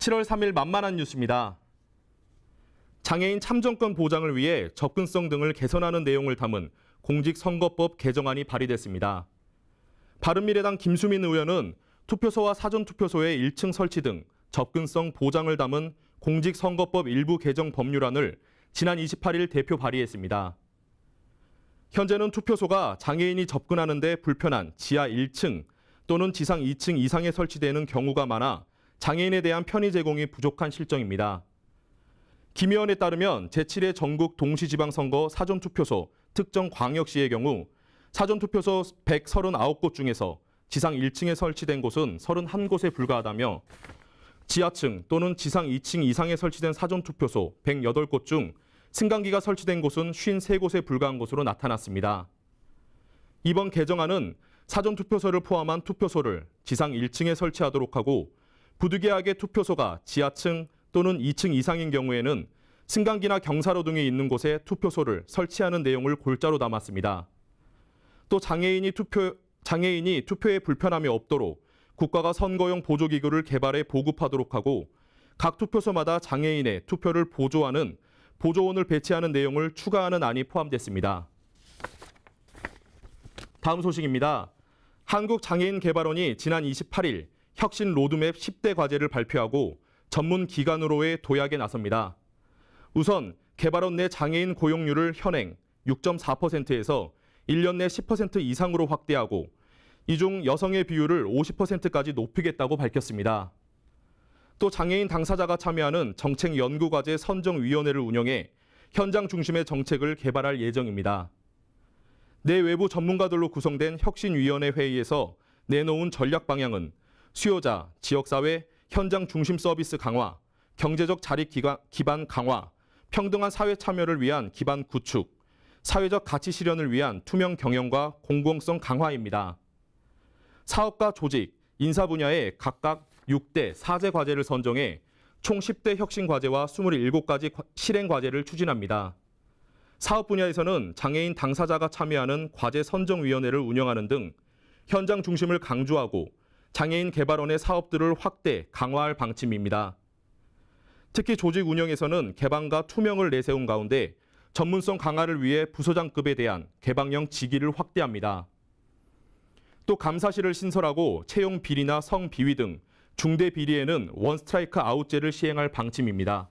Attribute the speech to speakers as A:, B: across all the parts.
A: 7월 3일 만만한 뉴스입니다. 장애인 참정권 보장을 위해 접근성 등을 개선하는 내용을 담은 공직선거법 개정안이 발의됐습니다. 바른미래당 김수민 의원은 투표소와 사전투표소의 1층 설치 등 접근성 보장을 담은 공직선거법 일부 개정 법률안을 지난 28일 대표 발의했습니다. 현재는 투표소가 장애인이 접근하는 데 불편한 지하 1층 또는 지상 2층 이상에 설치되는 경우가 많아 장애인에 대한 편의 제공이 부족한 실정입니다. 김 의원에 따르면 제7회 전국 동시지방선거 사전투표소 특정 광역시의 경우 사전투표소 139곳 중에서 지상 1층에 설치된 곳은 31곳에 불과하다며 지하층 또는 지상 2층 이상에 설치된 사전투표소 108곳 중 승강기가 설치된 곳은 53곳에 불과한 것으로 나타났습니다. 이번 개정안은 사전투표소를 포함한 투표소를 지상 1층에 설치하도록 하고 부득이하게 투표소가 지하층 또는 2층 이상인 경우에는 승강기나 경사로 등이 있는 곳에 투표소를 설치하는 내용을 골자로 담았습니다. 또 장애인이 투표에 불편함이 없도록 국가가 선거용 보조기구를 개발해 보급하도록 하고 각 투표소마다 장애인의 투표를 보조하는 보조원을 배치하는 내용을 추가하는 안이 포함됐습니다. 다음 소식입니다. 한국장애인개발원이 지난 28일 혁신 로드맵 10대 과제를 발표하고 전문 기관으로의 도약에 나섭니다. 우선 개발원 내 장애인 고용률을 현행 6.4%에서 1년 내 10% 이상으로 확대하고 이 중 여성의 비율을 50%까지 높이겠다고 밝혔습니다. 또 장애인 당사자가 참여하는 정책연구과제 선정위원회를 운영해 현장 중심의 정책을 개발할 예정입니다. 내 외부 전문가들로 구성된 혁신위원회 회의에서 내놓은 전략 방향은 수요자, 지역사회, 현장 중심 서비스 강화, 경제적 자립 기반 강화, 평등한 사회 참여를 위한 기반 구축, 사회적 가치 실현을 위한 투명 경영과 공공성 강화입니다. 사업과 조직, 인사 분야에 각각 6대 4제 과제를 선정해 총 10대 혁신 과제와 27가지 실행 과제를 추진합니다. 사업 분야에서는 장애인 당사자가 참여하는 과제 선정위원회를 운영하는 등 현장 중심을 강조하고 장애인 개발원의 사업들을 확대, 강화할 방침입니다. 특히 조직 운영에서는 개방과 투명을 내세운 가운데 전문성 강화를 위해 부서장급에 대한 개방형 직위를 확대합니다. 또 감사실을 신설하고 채용 비리나 성 비위 등 중대 비리에는 원 스트라이크 아웃제를 시행할 방침입니다.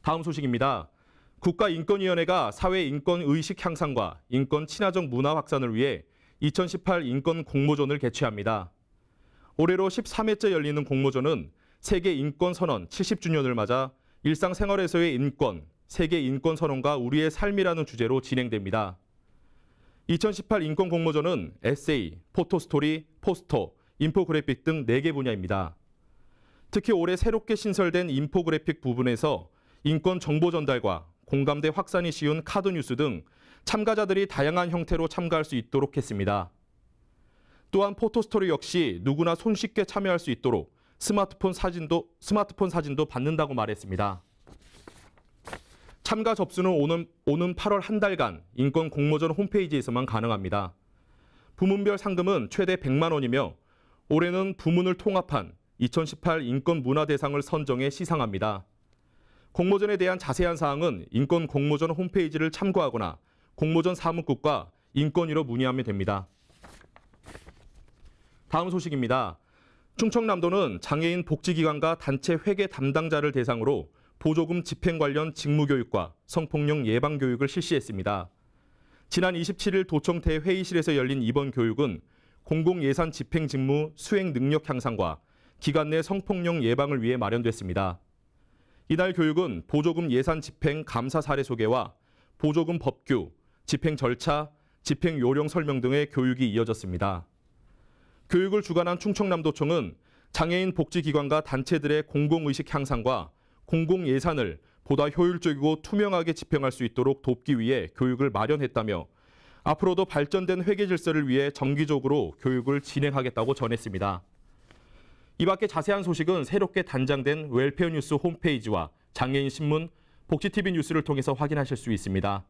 A: 다음 소식입니다. 국가인권위원회가 사회인권의식 향상과 인권 친화적 문화 확산을 위해 2018 인권 공모전을 개최합니다. 올해로 13회째 열리는 공모전은 세계 인권선언 70주년을 맞아 일상생활에서의 인권, 세계 인권선언과 우리의 삶이라는 주제로 진행됩니다. 2018 인권 공모전은 에세이, 포토스토리, 포스터, 인포그래픽 등 4개 분야입니다. 특히 올해 새롭게 신설된 인포그래픽 부분에서 인권 정보 전달과 공감대 확산이 쉬운 카드뉴스 등 참가자들이 다양한 형태로 참가할 수 있도록 했습니다. 또한 포토스토리 역시 누구나 손쉽게 참여할 수 있도록 스마트폰 사진도 받는다고 말했습니다. 참가 접수는 오는 8월 한 달간 인권 공모전 홈페이지에서만 가능합니다. 부문별 상금은 최대 100만 원이며 올해는 부문을 통합한 2018 인권 문화 대상을 선정해 시상합니다. 공모전에 대한 자세한 사항은 인권 공모전 홈페이지를 참고하거나 공모전 사무국과 인권위로 문의하면 됩니다. 다음 소식입니다. 충청남도는 장애인 복지기관과 단체 회계 담당자를 대상으로 보조금 집행 관련 직무교육과 성폭력 예방교육을 실시했습니다. 지난 27일 도청대 회의실에서 열린 이번 교육은 공공예산 집행 직무 수행 능력 향상과 기관 내 성폭력 예방을 위해 마련됐습니다. 이날 교육은 보조금 예산 집행 감사 사례 소개와 보조금 법규, 집행 절차, 집행 요령 설명 등의 교육이 이어졌습니다. 교육을 주관한 충청남도청은 장애인 복지기관과 단체들의 공공의식 향상과 공공예산을 보다 효율적이고 투명하게 집행할 수 있도록 돕기 위해 교육을 마련했다며 앞으로도 발전된 회계 질서를 위해 정기적으로 교육을 진행하겠다고 전했습니다. 이 밖에 자세한 소식은 새롭게 단장된 웰페어 뉴스 홈페이지와 장애인 신문, 복지TV 뉴스를 통해서 확인하실 수 있습니다.